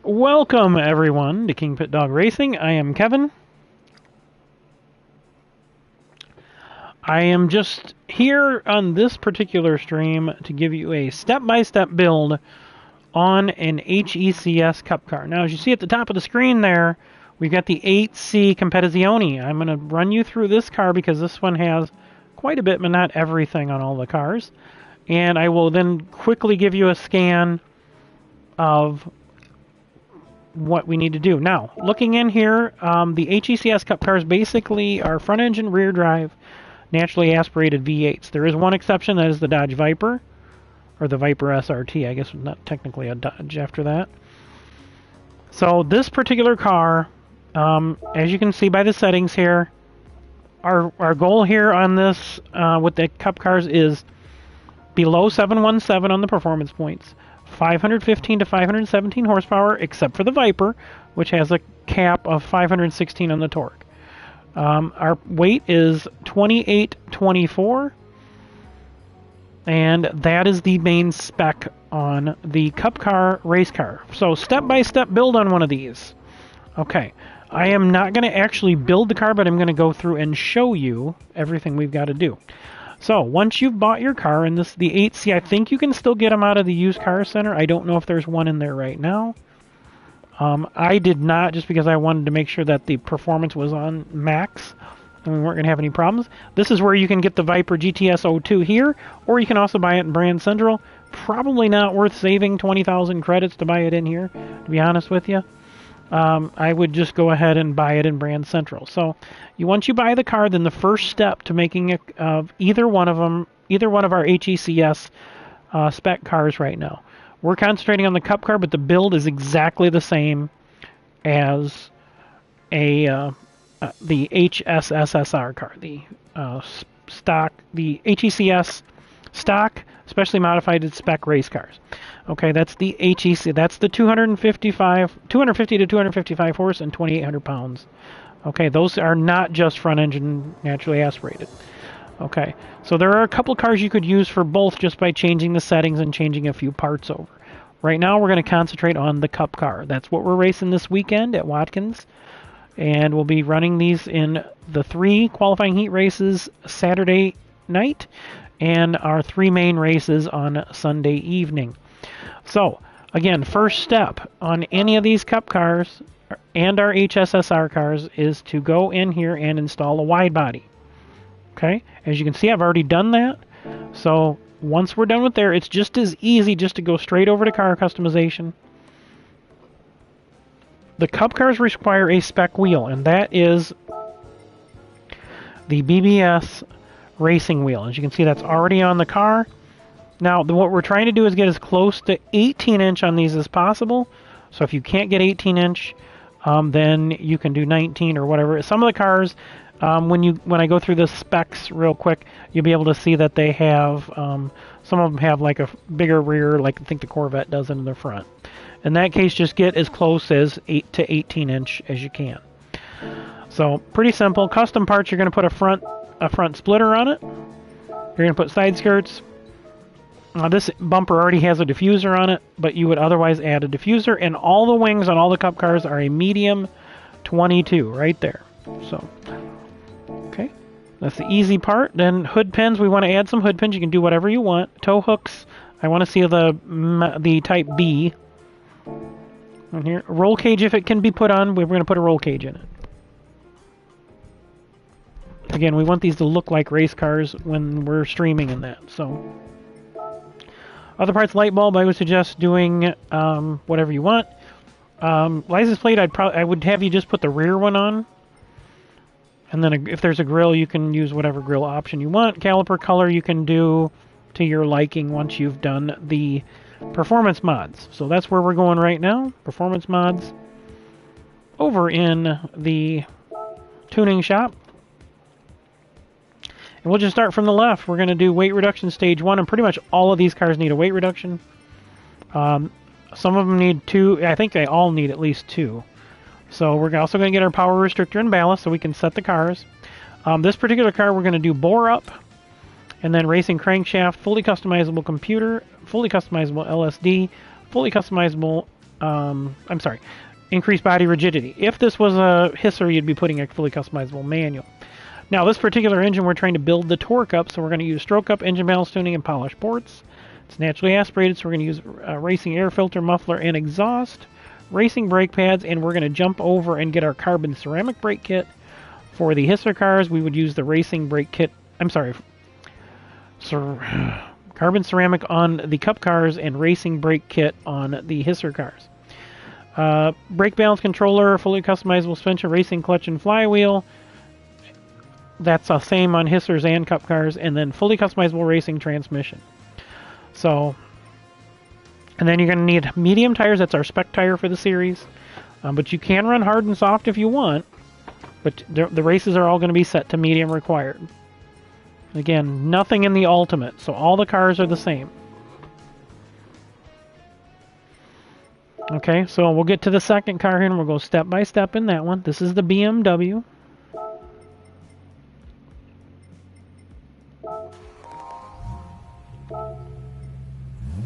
Welcome everyone to KingPittdawg Racing. I am Kevin. I am just here on this particular stream to give you a step-by-step build on an HECS Cup car. Now, as you see at the top of the screen there, we've got the 8C Competizione. I'm going to run you through this car because this one has quite a bit, but not everything on all the cars. And I will then quickly give you a scan of what we need to do. Now, looking in here, the HECS Cup cars basically are front engine, rear drive, naturally aspirated V8s. There is one exception, that is the Dodge Viper, or the Viper SRT, I guess not technically a Dodge after that. So this particular car, as you can see by the settings here, our goal here on this with the Cup cars is below 717 on the performance points, 515 to 517 horsepower, except for the Viper, which has a cap of 516 on the torque. Our weight is 2824, and that is the main spec on the KupKar RacecaR. So step-by-step build on one of these. Okay, I am not going to actually build the car, but I'm going to go through and show you everything we've got to do. So once you've bought your car, and the 8C, I think you can still get them out of the used car center. I don't know if there's one in there right now. I did not, just because I wanted to make sure that the performance was on max and we weren't going to have any problems. This is where you can get the Viper GTS 02 here, or you can also buy it in Brand Central. Probably not worth saving 20,000 credits to buy it in here, to be honest with you. I would just go ahead and buy it in Brand Central. So once you buy the car, then the first step to making either one of our HECS spec cars right now. We're concentrating on the Cup car, but the build is exactly the same as the HSSR car, the HECS stock, specially modified spec race cars. Okay, that's the HEC. That's the 250 to 255 horse and 2,800 pounds. Okay, those are not just front engine naturally aspirated. Okay, so there are a couple cars you could use for both just by changing the settings and changing a few parts over. Right now, we're going to concentrate on the Cup car. That's what we're racing this weekend at Watkins, and we'll be running these in the 3 qualifying heat races Saturday night and our 3 main races on Sunday evening. So, again, first step on any of these Cup cars and our HSSR cars is to go in here and install a wide body. Okay, as you can see, I've already done that. So once we're done with there, it's just as easy just to go straight over to car customization. The Cup cars require a spec wheel, and that is the BBS racing wheel. As you can see, that's already on the car. Now, what we're trying to do is get as close to 18-inch on these as possible. So if you can't get 18-inch, then you can do 19 or whatever. Some of the cars, when I go through the specs real quick, you'll be able to see that they have, some of them have like a bigger rear, like I think the Corvette does in the front. In that case, just get as close as 8 to 18-inch as you can. So pretty simple. Custom parts, you're going to put a front splitter on it. You're going to put side skirts. This bumper already has a diffuser on it, but you would otherwise add a diffuser, and all the wings on all the Cup cars are a medium 22 right there. So, okay, that's the easy part. Then hood pins, we want to add some hood pins. You can do whatever you want. Tow hooks, I want to see the type B. And here, roll cage, if it can be put on, we're going to put a roll cage in it. Again, we want these to look like race cars when we're streaming in that. So, other parts, light bulb, I would suggest doing whatever you want. License plate, I would have you just put the rear one on. And then if there's a grill, you can use whatever grill option you want. Caliper color you can do to your liking once you've done the performance mods. So that's where we're going right now. Performance mods. Over in the tuning shop. And we'll just start from the left. We're going to do weight reduction stage 1, and pretty much all of these cars need a weight reduction. Some of them need 2. I think they all need at least 2. So we're also going to get our power restrictor and ballast so we can set the cars. This particular car, we're going to do bore up, and then racing crankshaft, fully customizable computer, fully customizable LSD, fully customizable, I'm sorry, increased body rigidity. If this was a HECS, you'd be putting a fully customizable manual. Now, this particular engine, we're trying to build the torque up, so we're going to use stroke up, engine balance tuning, and polished ports. It's naturally aspirated, so we're going to use racing air filter, muffler, and exhaust, racing brake pads, and we're going to jump over and get our carbon ceramic brake kit. For the HECS cars, we would use the racing brake kit, carbon ceramic on the Cup cars and racing brake kit on the HECS cars. Brake balance controller, fully customizable suspension, racing clutch and flywheel. That's the same on HECS and Cup cars, and then fully customizable racing transmission. So, and then you're going to need medium tires. That's our spec tire for the series. But you can run hard and soft if you want. But the races are all going to be set to medium required. Again, nothing in the Ultimate, so all the cars are the same. Okay, so we'll get to the second car here, and we'll go step by step in that one. This is the BMW.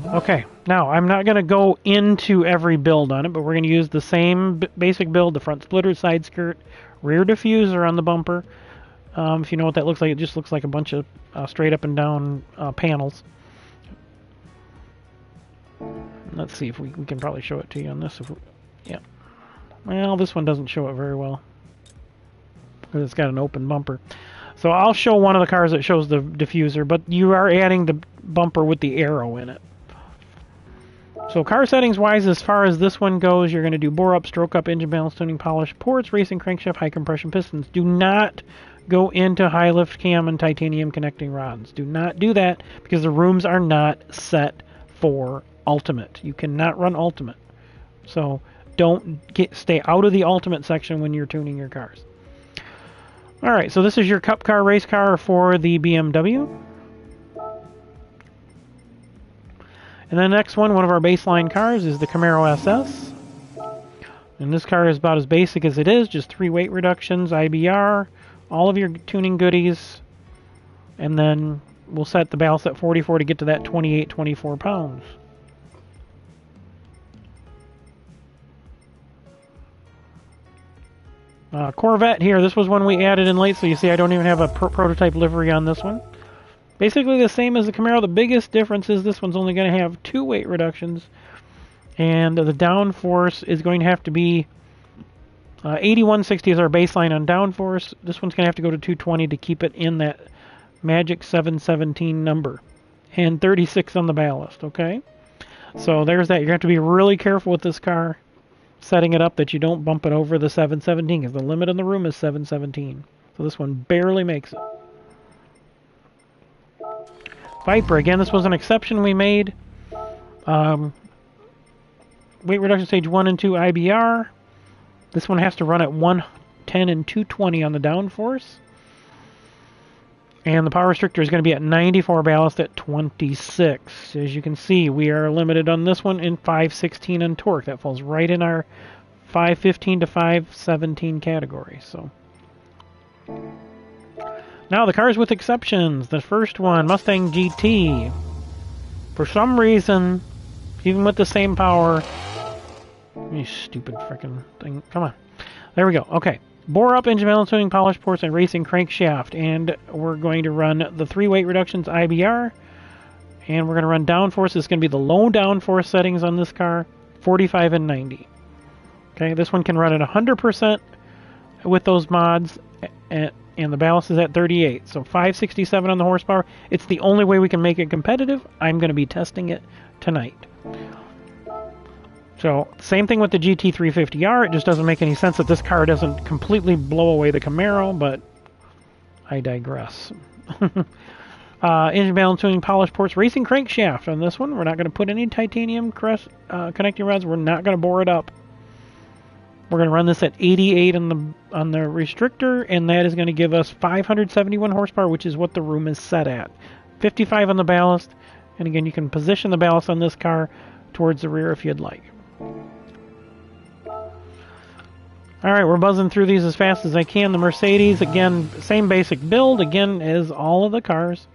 Okay, now I'm not going to go into every build on it, but we're going to use the same basic build, the front splitter, side skirt, rear diffuser on the bumper. If you know what that looks like, it just looks like a bunch of straight up and down panels. Let's see if we can probably show it to you on this. Yeah. Well, this one doesn't show it very well because it's got an open bumper. So I'll show one of the cars that shows the diffuser, but you are adding the bumper with the arrow in it. So car settings wise, as far as this one goes, you're going to do bore up, stroke up, engine balance tuning, polished ports, racing crankshaft, high compression pistons. Do not go into high lift cam and titanium connecting rods. Do not do that because the rooms are not set for Ultimate. You cannot run Ultimate. So don't stay out of the Ultimate section when you're tuning your cars. Alright, so this is your KupKar RacecaR for the BMW. And the next one of our baseline cars, is the Camaro SS. And this car is about as basic as it is, just 3 weight reductions, IBR, all of your tuning goodies, and then we'll set the ballast at 44 to get to that 28, 24 pounds. Corvette here, this was one we added in late, so you see I don't even have a prototype livery on this one. Basically the same as the Camaro. The biggest difference is this one's only going to have 2 weight reductions, and the downforce is going to have to be 8160 is our baseline on downforce. This one's going to have to go to 220 to keep it in that magic 717 number, and 36 on the ballast. Okay, so there's that. You have to be really careful with this car, setting it up that you don't bump it over the 717 because the limit in the room is 717. So this one barely makes it. Viper, again, this was an exception we made. Weight reduction stage 1 and 2 IBR. This one has to run at 110 and 220 on the downforce. And the power restrictor is going to be at 94 ballast at 26. As you can see, we are limited on this one in 516 on torque. That falls right in our 515 to 517 category. So now the cars with exceptions. The first one, Mustang GT. For some reason, even with the same power, you stupid frickin' thing. Come on. There we go. Okay. Bore up, engine balance tuning, polished ports, and racing crankshaft. And we're going to run the 3 weight reductions IBR. And we're going to run downforce. It's going to be the low downforce settings on this car, 45 and 90. Okay, this one can run at 100% with those mods, and the ballast is at 38. So 567 on the horsepower. It's the only way we can make it competitive. I'm going to be testing it tonight. So, same thing with the GT350R. It just doesn't make any sense that this car doesn't completely blow away the Camaro, but I digress. Engine balance tuning, polished ports, racing crankshaft on this one. We're not going to put any titanium connecting rods. We're not going to bore it up. We're going to run this at 88 on the restrictor, and that is going to give us 571 horsepower, which is what the room is set at. 55 on the ballast, and again, you can position the ballast on this car towards the rear if you'd like. Alright, we're buzzing through these as fast as I can. The Mercedes, again, same basic build, again, as all of the cars.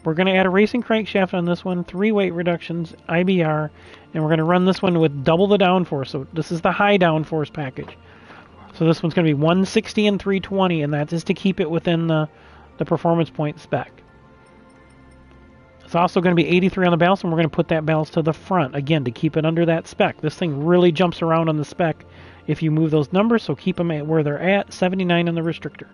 We're going to add a racing crankshaft on this one, 3 weight reductions, IBR, and we're going to run this one with double the downforce. So this is the high downforce package. So this one's going to be 160 and 320, and that is to keep it within the performance point spec. It's also going to be 83 on the ballast, and we're going to put that ballast to the front, again, to keep it under that spec. This thing really jumps around on the spec if you move those numbers, so keep them at where they're at, 79 on the restrictor.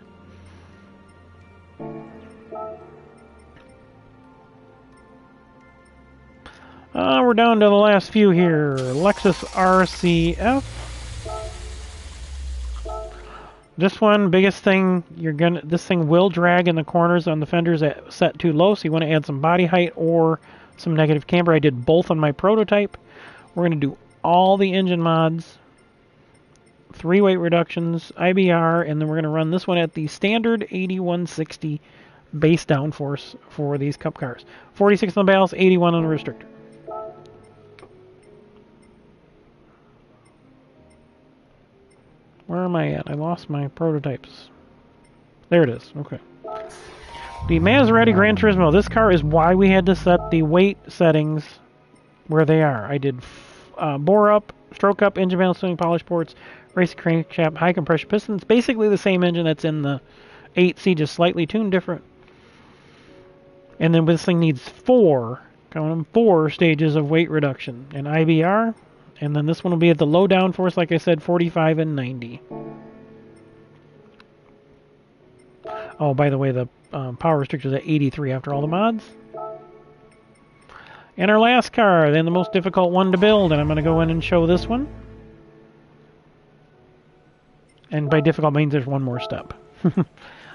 We're down to the last few here. Lexus RCF. This one, biggest thing, this thing will drag in the corners on the fenders at set too low, so you want to add some body height or some negative camber. I did both on my prototype. We're going to do all the engine mods, 3 weight reductions, IBR, and then we're going to run this one at the standard 8160 base downforce for these Cup cars. 46 on the ballast, 81 on the restrictor. Where am I at? I lost my prototypes. There it is. Okay. The Maserati Gran Turismo. This car is why we had to set the weight settings where they are. I did bore up, stroke up, engine balance, swing, polish ports, race crankshaft, high compression pistons. Basically the same engine that's in the 8C, just slightly tuned different. And then this thing needs 4 stages of weight reduction and IBR. And then this one will be at the low downforce, like I said, 45 and 90. Oh, by the way, the power restrictor is at 83 after all the mods. And our last car, then the most difficult one to build, and I'm going to go in and show this one. And by difficult means there's one more step.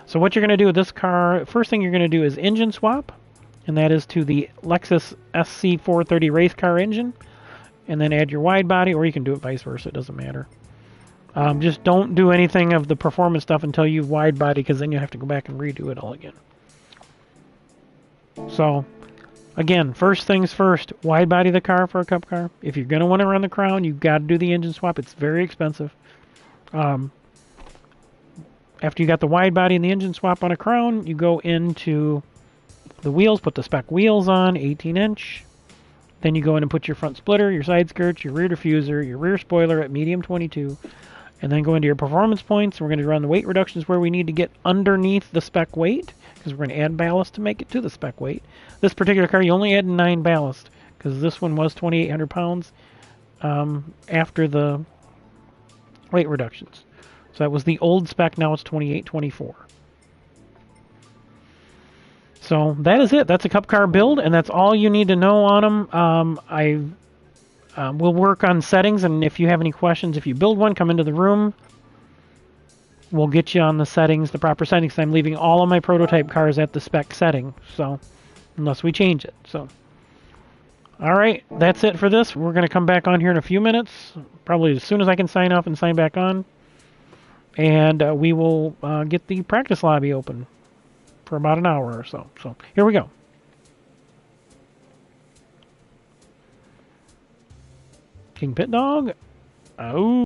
So what you're going to do with this car, first thing you're going to do is engine swap, and that is to the Lexus SC430 race car engine. And then add your wide body, or you can do it vice versa, it doesn't matter. Just don't do anything of the performance stuff until you've wide body, because then you have to go back and redo it all again. So, again, first things first, wide body the car for a Cup car. If you're going to want to run the Crown, you've got to do the engine swap. It's very expensive. After you got the wide body and the engine swap on a Crown, you go into the wheels, put the spec wheels on, 18-inch. Then you go in and put your front splitter, your side skirts, your rear diffuser, your rear spoiler at medium 22, and then go into your performance points. We're going to run the weight reductions where we need to get underneath the spec weight, because we're going to add ballast to make it to the spec weight. This particular car, you only add 9 ballast, because this one was 2,800 pounds after the weight reductions. So that was the old spec, now it's 2,824. So that is it. That's a Cup car build, and that's all you need to know on them. I will work on settings, and if you have any questions, if you build one, come into the room. We'll get you on the settings, the proper settings. I'm leaving all of my prototype cars at the spec setting, so unless we change it. So, all right, that's it for this. We're going to come back on here in a few minutes, probably as soon as I can sign off and sign back on, and we will get the practice lobby open for about an hour or so. So here we go. KingPittdawg. Oh.